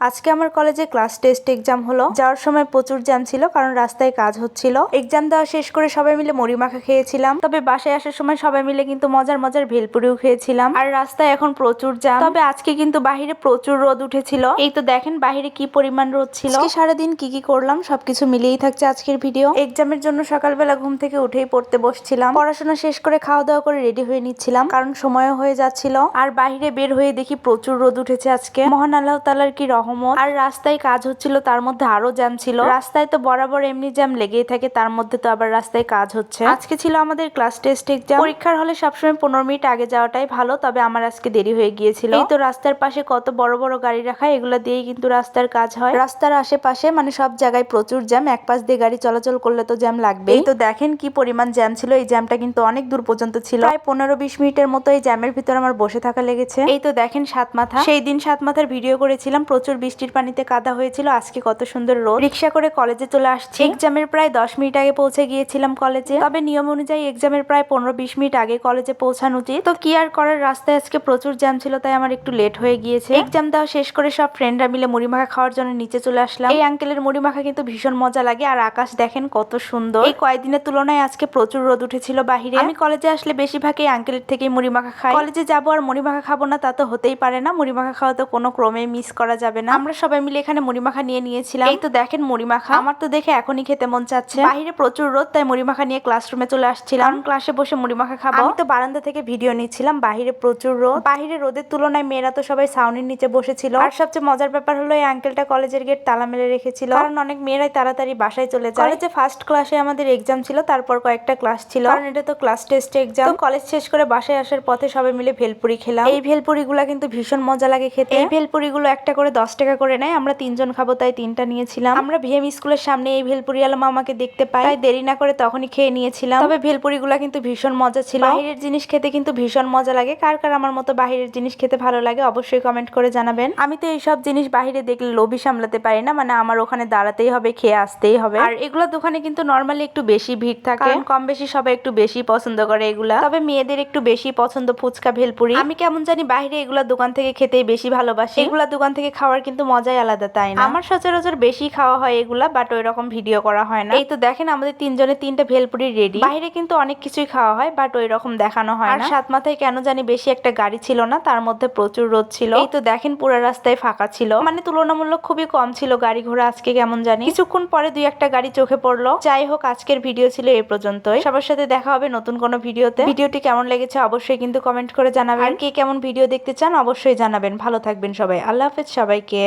আজকে আমার কলেজে ক্লাস টেস্ট এক্সাম হলো। যাওয়ার সময় প্রচুর জ্যাম ছিল কারণ রাস্তায় কাজ হচ্ছিল। এক্সাম দেওয়া শেষ করে সবাই মিলে মুড়ি মাখা খেয়েছিলাম। তবে বাসায় আসার সময় সবাই মিলে কিন্তু মজার মজার ভেলপুরিও খেয়েছিলাম। আর রাস্তায় এখন প্রচুর জ্যাম। তবে আজকে কিন্তু বাহিরে প্রচুর রোদ উঠেছিল। এই তো দেখেন বাহিরে কি পরিমাণ রোদ ছিল। আজকে সারাদিন কি কি করলাম সবকিছু মিলিয়েই থাকছে আজকের ভিডিও। এক্সামের জন্য সকালবেলা ঘুম থেকে উঠেই পড়তে বসছিলাম। পড়াশোনা শেষ করে খাওয়া দাওয়া করে রেডি হয়ে নিচ্ছিলাম কারণ সময়ও হয়ে যাচ্ছিল। আর বাহিরে বের হয়ে দেখি প্রচুর রোদ উঠেছে আজকে। মহান আল্লাহ তাআলার কি রহমত। আর রাস্তায় কাজ হচ্ছিল, তার মধ্যে আরো জ্যাম ছিল। রাস্তায় তো বরাবর এমনি জ্যাম লেগেই থাকে, তার মধ্যে তো আবার রাস্তায় কাজ হচ্ছে। আজকে ছিল আমাদের ক্লাস টেস্ট এক্সাম। পরীক্ষার হলে সবসময় 15 মিনিট আগে যাওয়াটাই ভালো, তবে আমার আজকে দেরি হয়ে গিয়েছিল। এই তো রাস্তার পাশে কত বড় বড় গাড়ি রাখা, এগুলো দিয়েই কিন্তু রাস্তার কাজ হয়। রাস্তার আশেপাশে মানে সব জায়গায় প্রচুর জ্যাম। এক পাশ দিয়ে গাড়ি চলাচল করলে তো জ্যাম লাগবে। এই তো দেখেন কি পরিমাণ জ্যাম ছিল। এই জ্যামটা কিন্তু অনেক দূর পর্যন্ত ছিল। প্রায় 15-20 মিনিটের মতো এই জ্যামের ভিতর আমার বসে থাকা লেগেছে। এই তো দেখেন সাতমাথা। সেই দিন সাতমাথার ভিডিও করেছিলাম, প্রচুর বৃষ্টির পানিতে কাদা হয়েছিল। আজকে কত সুন্দর রোদ। রিক্সা করে কলেজে চলে আসছি। এক্সামের প্রায় 10 মিনিট আগে পৌঁছে গিয়েছিলাম কলেজে। তবে নিয়ম অনুযায়ী এক্সামের প্রায় 15-20 মিনিট আগে কলেজে পৌঁছানো উচিত। তো কি আর করার, রাস্তায় আজকে প্রচুর জ্যাম ছিল, তাই আমার একটু লেট হয়ে গিয়েছে। এক্সাম দেওয়া শেষ করে সব ফ্রেন্ডরা মিলে মুড়ি মাখা খাওয়ার জন্য নিচে চলে আসলাম। এই আঙ্কেলের মুড়ি মাখা কিন্তু ভীষণ মজা লাগে। আর আকাশ দেখেন কত সুন্দর। এই কয়েকদিনের তুলনায় আজকে প্রচুর রোদ উঠেছিল বাহিরে। আমি কলেজে আসলে বেশিরভাগ এই আঙ্কেলের থেকেই মুড়ি মাখা খাই। কলেজে যাবো আর মুড়ি মাখা খাবো না তা তো হতেই পারে না। মুড়ি মাখা খাওয়া তো কোনো ক্রমে মিস করা যাবে না। আমরা সবাই মিলে এখানে মুড়ি মাখা নিয়ে নিয়েছিলাম। এই তো দেখেন মুড়ি মাখা। আমার তো দেখে এখনই খেতে মন চাচ্ছে। বাহিরে প্রচুর রোদ, তাই মুড়ি মাখা নিয়ে ক্লাসরুমে চলে আসছিলাম। ক্লাসে বসে মুড়ি মাখা খাবো। আমি তো বারান্দা থেকে ভিডিও নিচ্ছিলাম। বাহিরে প্রচুর রোদ। বাহিরে রোদের তুলনায় মেয়েরা তো সবাই ছাউনির নিচে বসেছিল। আর সবচেয়ে মজার ব্যাপার হলো এই আঙ্কেলটা কলেজের গেট তালা মেরে রেখেছিল, কারণ অনেক মেয়েরাই তাড়াতাড়ি বাসায় চলে যায়। কলেজে ফার্স্ট ক্লাসে আমাদের এক্সাম ছিল, তারপর কয়েকটা ক্লাস ছিল, কারণ এটা তো ক্লাস টেস্ট এক্সাম। তো কলেজ শেষ করে বাসায় আসার পথে সবাই মিলে ভেলপুরি খেলাম। এই ভেলপুরি গুলা কিন্তু ভীষণ মজা লাগে খেতে। এই ভেলপুরি গুলো একটা করে 10 টাকা করে নেয়। আমরা 3 জন খাবো তাই 3টা নিয়েছিলাম। আমরা ভিএম স্কুলের সামনে এই ভেলপুরি আলা মামাকে দেখতে পাই, তাই দেরি না করে তখনই খেয়ে নিয়েছিলাম। তবে ভেলপুরি গুলা কিন্তু ভীষণ মজা ছিল। বাহিরের জিনিস খেতে কিন্তু ভীষণ মজা লাগে। কার কার আমার মতো বাহিরের জিনিস খেতে ভালো লাগে অবশ্যই কমেন্ট করে জানাবেন। আমি তো এইসব জিনিস বাহিরে দেখলে লোভই সামলাতে পারি না, মানে আমার ওখানে দাঁড়াতেই হবে, খেয়ে আসতেই হবে। আর এগুলো দোকানে কিন্তু নরমালি একটু বেশি ভিড় থাকে, কারণ কম বেশি সবাই একটু বেশি পছন্দ করে এগুলা। তবে মেয়েদের একটু বেশি পছন্দ ফুচকা ভেলপুরি। আমি কেমন জানি বাহিরে এগুলা দোকান থেকে খেতেই বেশি ভালোবাসি। এগুলা দোকান থেকে খাওয়ার কিন্তু মজাই আলাদা, তাই না? আমার সচরাচর বেশি খাওয়া হয় এগুলা, বাট ওই রকম ভিডিও করা হয় না। এই তো দেখেন আমাদের 3 জনের 3টা ভেলপুরি রেডি। বাহিরে কিন্তু অনেক কিছুই খাওয়া হয়, বাট ওই রকম দেখানো হয় না। আর সাতমাথায় কেন জানি বেশি একটা গাড়ি ছিল না, তার মধ্যে প্রচুর রোদ ছিল। এই তো দেখেন পুরো রাস্তায় ফাঁকা ছিল, মানে তুলনামূলক খুবই কম ছিল গাড়ি ঘোড়া আজকে কেমন জানি। কিছুক্ষণ পরে 2-1টা গাড়ি চোখে পড়লো। যাই হোক, আজকের ভিডিও ছিল এই পর্যন্তই। সবার সাথে দেখা হবে নতুন কোনো ভিডিওতে। ভিডিওটি কেমন লেগেছে অবশ্যই কিন্তু কমেন্ট করে জানাবেন। আর কে কেমন ভিডিও দেখতে চান অবশ্যই জানাবেন। ভালো থাকবেন সবাই। আল্লাহ হাফেজ সবাইকে।